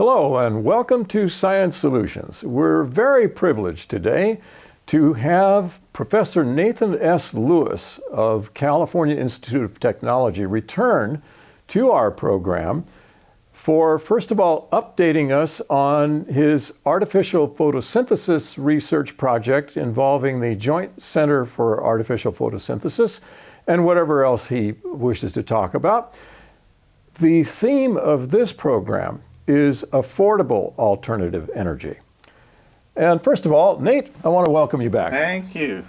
Hello and welcome to Science Solutions. We're very privileged today to have Professor Nathan S. Lewis of California Institute of Technology return to our program for, first of all, updating us on his artificial photosynthesis research project involving the Joint Center for Artificial Photosynthesis and whatever else he wishes to talk about. The theme of this program is affordable alternative energy. And first of all, Nate, I want to welcome you back. Thank you.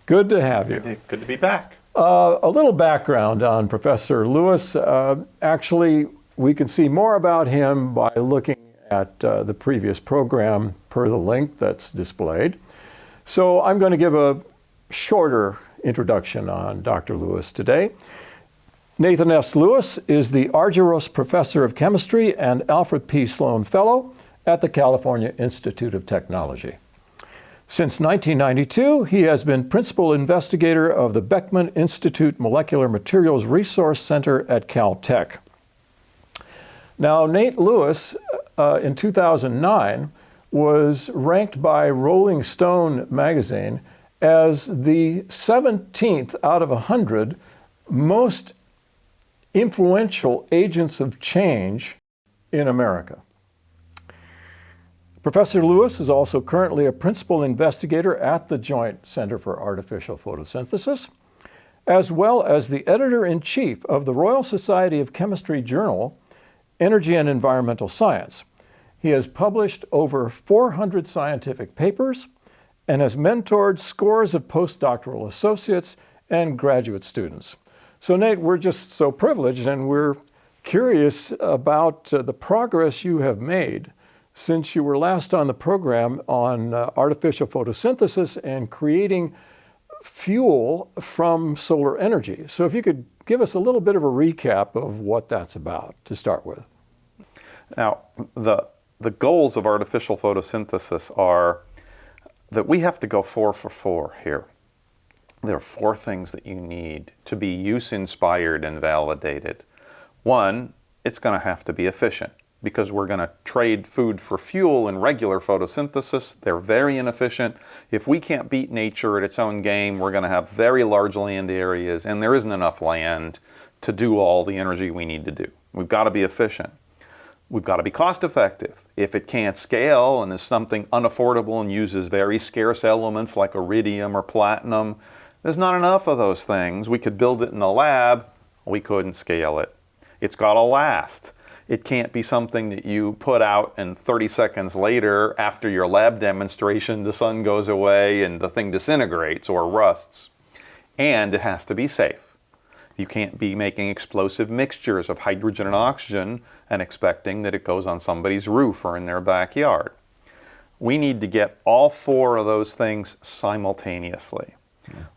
Good to have you. Good to be back. A little background on Professor Lewis. Actually, we can see more about him by looking at the previous program per the link that's displayed. So I'm going to give a shorter introduction on Dr. Lewis today. Nathan S. Lewis is the Argyros Professor of Chemistry and Alfred P. Sloan Fellow at the California Institute of Technology. Since 1992, he has been Principal Investigator of the Beckman Institute Molecular Materials Resource Center at Caltech. Now, Nate Lewis, in 2009, was ranked by Rolling Stone magazine as the 17th out of 100 most influential agents of change in America. Professor Lewis is also currently a principal investigator at the Joint Center for Artificial Photosynthesis, as well as the editor-in-chief of the Royal Society of Chemistry journal, Energy and Environmental Science. He has published over 400 scientific papers and has mentored scores of postdoctoral associates and graduate students. So Nate, we're just so privileged and we're curious about the progress you have made since you were last on the program on artificial photosynthesis and creating fuel from solar energy. So if you could give us a little bit of a recap of what that's about to start with. Now, the goals of artificial photosynthesis are that we have to go 4 for 4 here. There are 4 things that you need to be use-inspired and validated. 1, it's going to have to be efficient because we're going to trade food for fuel in regular photosynthesis. They're very inefficient. If we can't beat nature at its own game, we're going to have very large land areas, and there isn't enough land to do all the energy we need to do. We've got to be efficient. We've got to be cost-effective. If it can't scale and is something unaffordable and uses very scarce elements like iridium or platinum, there's not enough of those things. We could build it in the lab, we couldn't scale it. It's got to last. It can't be something that you put out and 30 seconds later, after your lab demonstration, the sun goes away and the thing disintegrates or rusts. And it has to be safe. You can't be making explosive mixtures of hydrogen and oxygen and expecting that it goes on somebody's roof or in their backyard. We need to get all 4 of those things simultaneously.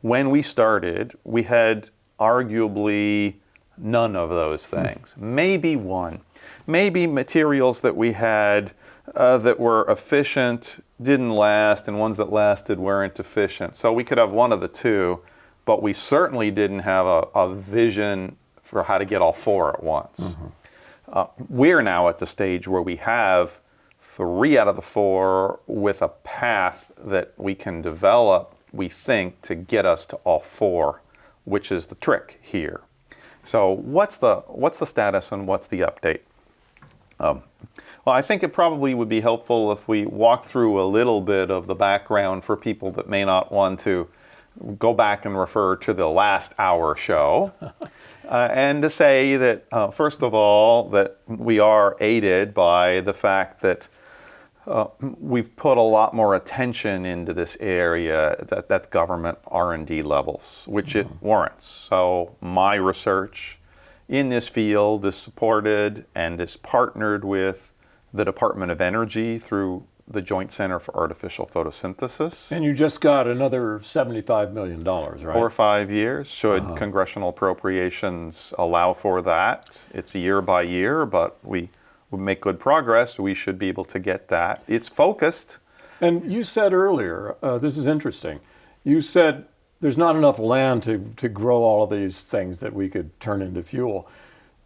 When we started, we had arguably none of those things. Maybe 1. Maybe materials that we had that were efficient didn't last, and ones that lasted weren't efficient. So we could have one of the 2, but we certainly didn't have a vision for how to get all 4 at once. We're now at the stage where we have 3 out of the 4 with a path that we can develop, we think, to get us to all 4, which is the trick here. So what's the status and what's the update? Well, I think it probably would be helpful if we walk through a little bit of the background for people that may not want to go back and refer to the last hour show. And to say that, first of all, that we are aided by the fact that we've put a lot more attention into this area at government R&D levels, which it warrants. So my research in this field is supported and is partnered with the Department of Energy through the Joint Center for Artificial Photosynthesis. And you just got another $75 million, right? 4 or 5 years, should congressional appropriations allow for that. It's year by year, but we make good progress. We should be able to get that. It's focused. And you said earlier, this is interesting, you said there's not enough land to grow all of these things that we could turn into fuel.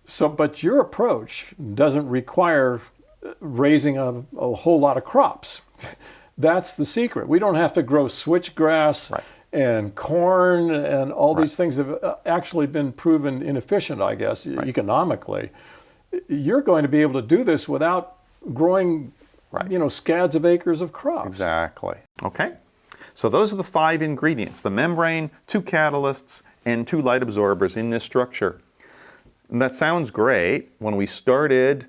So, but your approach doesn't require raising a whole lot of crops. That's the secret. We don't have to grow switchgrass and corn and all these things that have actually been proven inefficient, I guess, economically. You're going to be able to do this without growing, scads of acres of crops. Exactly. Okay. So those are the 5 ingredients: the membrane, 2 catalysts, and 2 light absorbers in this structure. And that sounds great. When we started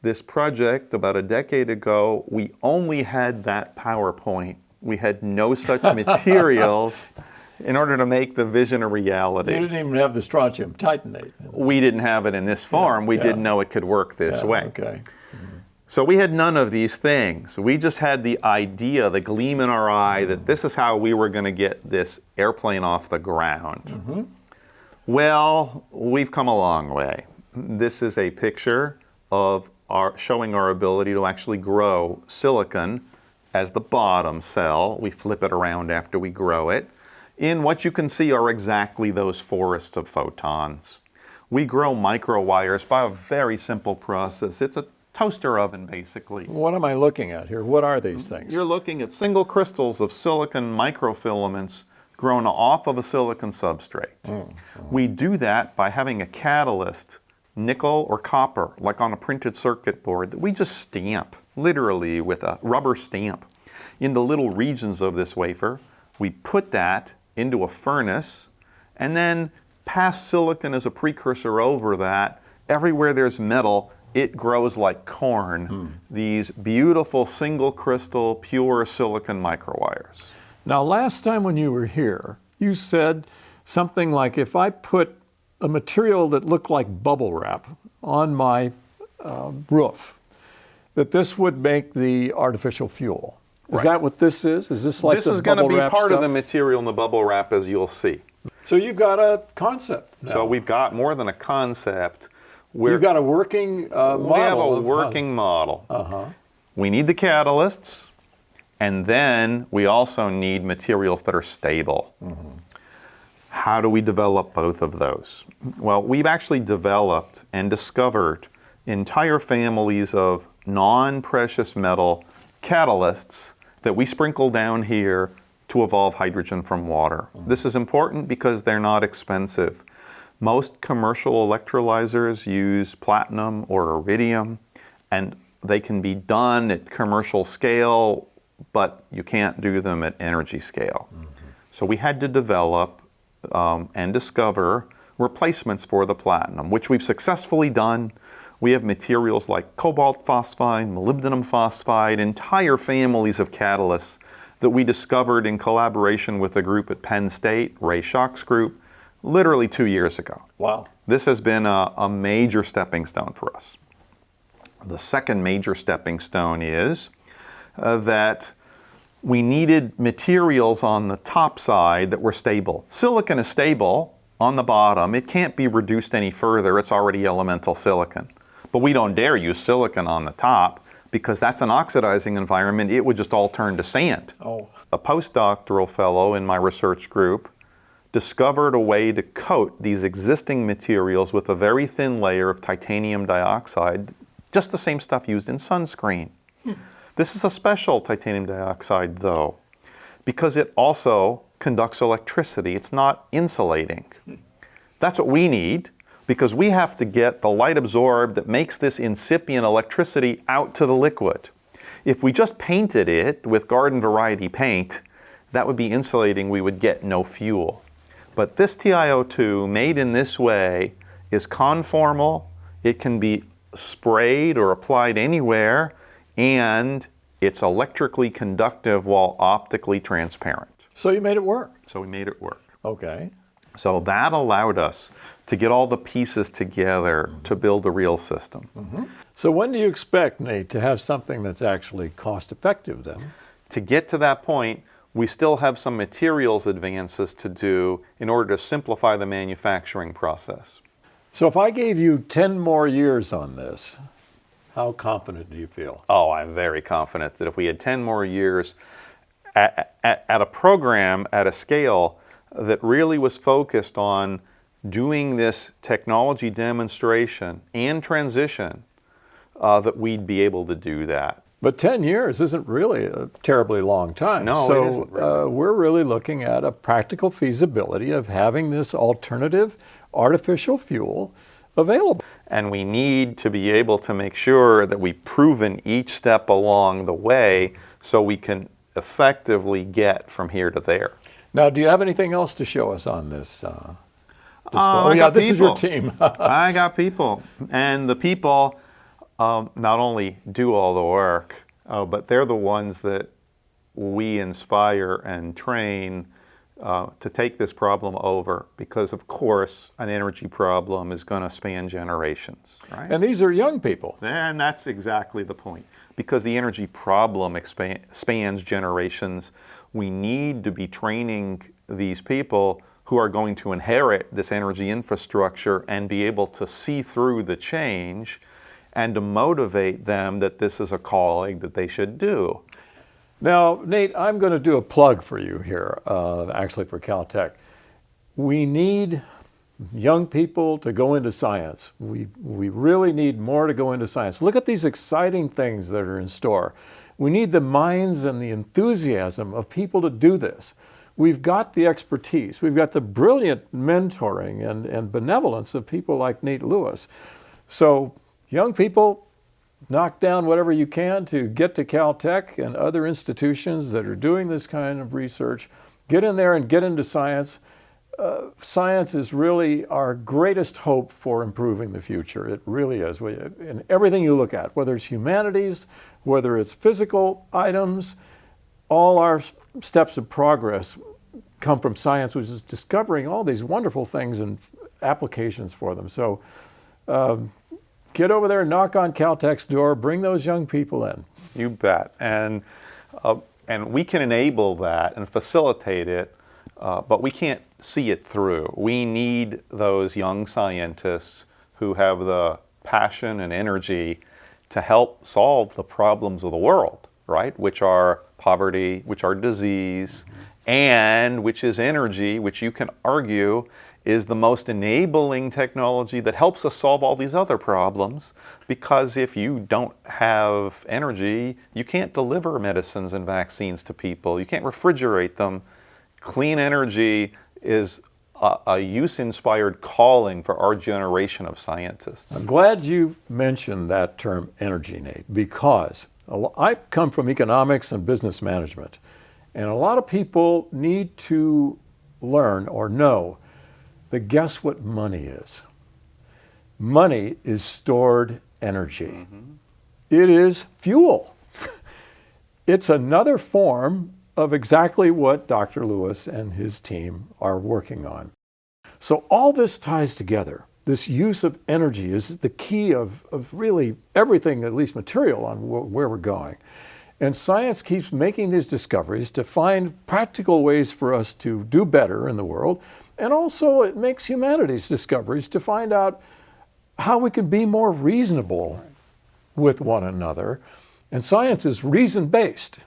this project about a decade ago, we only had that PowerPoint. We had no such materials in order to make the vision a reality. You didn't even have the strontium titanate. We didn't have it in this form. We didn't know it could work this way. Okay. So we had none of these things. We just had the idea, the gleam in our eye, that this is how we were going to get this airplane off the ground. Well, we've come a long way. This is a picture of showing our ability to actually grow silicon as the bottom cell. We flip it around after we grow it. In what you can see are exactly those forests of photons. We grow microwires by a very simple process. It's a toaster oven, basically. What am I looking at here? What are these things? You're looking at single crystals of silicon microfilaments grown off of a silicon substrate. We do that by having a catalyst, nickel or copper, like on a printed circuit board, that we just stamp, literally with a rubber stamp, into little regions of this wafer. We put that into a furnace and then pass silicon as a precursor over that. Everywhere there's metal, it grows like corn. These beautiful single crystal, pure silicon microwires. Now, last time when you were here, you said something like, if I put a material that looked like bubble wrap on my roof, that this would make the artificial fuel. Is that what this is? Is this like this the is going to bubble be wrap part of stuff? the material in the bubble wrap, as you'll see. So you've got a concept now. So we've got more than a concept. You've got a working model. We have a working model. We need the catalysts, and then we also need materials that are stable. How do we develop both of those? Well, we've actually developed and discovered entire families of non-precious metal catalysts that we sprinkle down here to evolve hydrogen from water. This is important because they're not expensive. Most commercial electrolyzers use platinum or iridium, and they can be done at commercial scale, but you can't do them at energy scale. So we had to develop and discover replacements for the platinum, which we've successfully done. We have materials like cobalt phosphide, molybdenum phosphide, entire families of catalysts that we discovered in collaboration with a group at Penn State, Ray Schoch's group, literally 2 years ago. Wow. This has been a major stepping stone for us. The second major stepping stone is that we needed materials on the top side that were stable. Silicon is stable on the bottom. It can't be reduced any further. It's already elemental silicon. But we don't dare use silicon on the top because that's an oxidizing environment. It would just all turn to sand. A postdoctoral fellow in my research group discovered a way to coat these existing materials with a very thin layer of titanium dioxide, just the same stuff used in sunscreen. This is a special titanium dioxide, though, because it also conducts electricity. It's not insulating. That's what we need, because we have to get the light absorbed that makes this incipient electricity out to the liquid. If we just painted it with garden variety paint, that would be insulating. We would get no fuel. But this TiO2, made in this way, is conformal. It can be sprayed or applied anywhere, and it's electrically conductive while optically transparent. So you made it work. So we made it work. Okay. So that allowed us to get all the pieces together to build a real system. So when do you expect, Nate, to have something that's actually cost effective then? To get to that point, we still have some materials advances to do in order to simplify the manufacturing process. So if I gave you 10 more years on this, how confident do you feel? Oh, I'm very confident that if we had 10 more years at a program, at a scale that really was focused on doing this technology demonstration and transition that we'd be able to do that. But 10 years isn't really a terribly long time. No, so, it isn't really. We're really looking at a practical feasibility of having this alternative artificial fuel available. And we need to be able to make sure that we've proven each step along the way so we can effectively get from here to there. Now, do you have anything else to show us on this? I yeah, got this is your people. team. I got people. And the people not only do all the work, but they're the ones that we inspire and train to take this problem over, because of course an energy problem is going to span generations, right? And these are young people. And that's exactly the point. Because the energy problem spans generations, we need to be training these people who are going to inherit this energy infrastructure and be able to see through the change and to motivate them that this is a calling that they should do. Now, Nate, I'm going to do a plug for you here, actually for Caltech. We need young people to go into science. We really need more to go into science. Look at these exciting things that are in store. We need the minds and the enthusiasm of people to do this. We've got the expertise. We've got the brilliant mentoring and benevolence of people like NateLewis. So, young people, knock down whatever you can to get to Caltech and other institutions that are doing this kind of research. Get in there and get into science. Science is really our greatest hope for improving the future. It really is. In everything you look at, whether it's humanities, whether it's physical items, all our steps of progress come from science, which is discovering all these wonderful things and applications for them. So get over there, knock on Caltech's door, bring those young people in. You bet. And we can enable that and facilitate it, but we can't see it through. We need those young scientists who have the passion and energy to help solve the problems of the world, right? Which are poverty, which are disease, and which is energy, which you can argue is the most enabling technology that helps us solve all these other problems, because if you don't have energy, you can't deliver medicines and vaccines to people. You can't refrigerate them. Clean energy is a use-inspired calling for our generation of scientists. I'm glad you mentioned that term energy, Nate, because I come from economics and business management, and a lot of people need to learn or know that guess what money is? Money is stored energy. It is fuel. It's another form of exactly what Dr. Lewis and his team are working on. So all this ties together. This use of energy is the key of really everything, at least material, on where we're going. And science keeps making these discoveries to find practical ways for us to do better in the world. And also it makes humanities discoveries to find out how we can be more reasonable with one another. And science is reason-based.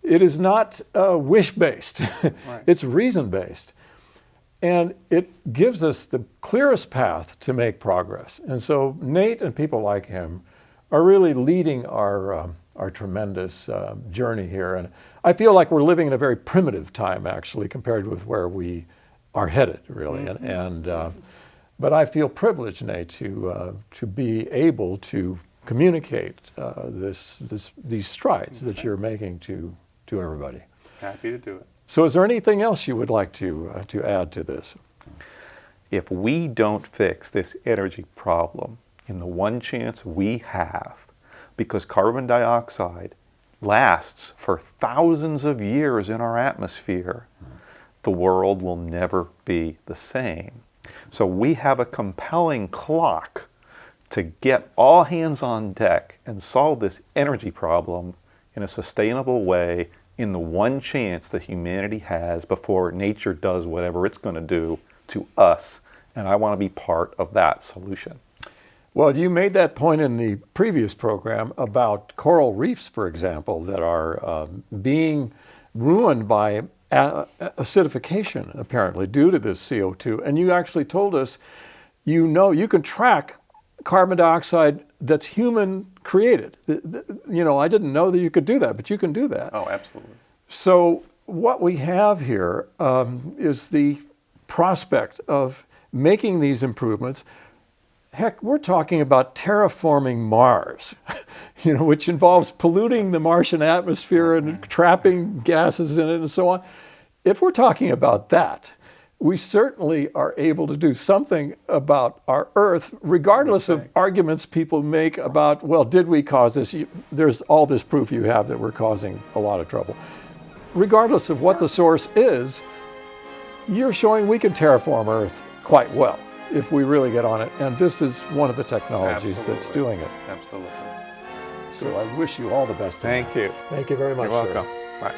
It is not wish-based. It's reason-based. And it gives us the clearest path to make progress. And so Nate and people like him are really leading our tremendous journey here. And I feel like we're living in a very primitive time, actually, compared with where we are headed, really. But I feel privileged, Nate, to be able to communicate these strides that you're making to everybody. Happy to do it. So is there anything else you would like to add to this? If we don't fix this energy problem in the one chance we have, because carbon dioxide lasts for thousands of years in our atmosphere, the world will never be the same. So we have a compelling clock to get all hands on deck and solve this energy problem in a sustainable way in the one chance that humanity has before nature does whatever it's going to do to us. And I want to be part of that solution. Well, you made that point in the previous program about coral reefs, for example, that are being ruined by acidification, apparently, due to this CO2. And you actually told us, you can track carbon dioxide that's human created. I didn't know that you could do that, but you can do that. Oh, absolutely. So what we have here is the prospect of making these improvements. Heck, we're talking about terraforming Mars, which involves polluting the Martian atmosphere and trapping gases in it and so on. If we're talking about that, we certainly are able to do something about our Earth, regardless of arguments people make about, well, did we cause this? There's all this proof you have that we're causing a lot of trouble. Regardless of what the source is, you're showing we can terraform Earth quite well if we really get on it. And this is one of the technologies that's doing it. Absolutely. So I wish you all the best. Thank you. Thank you very much, You're sir. welcome. Bye.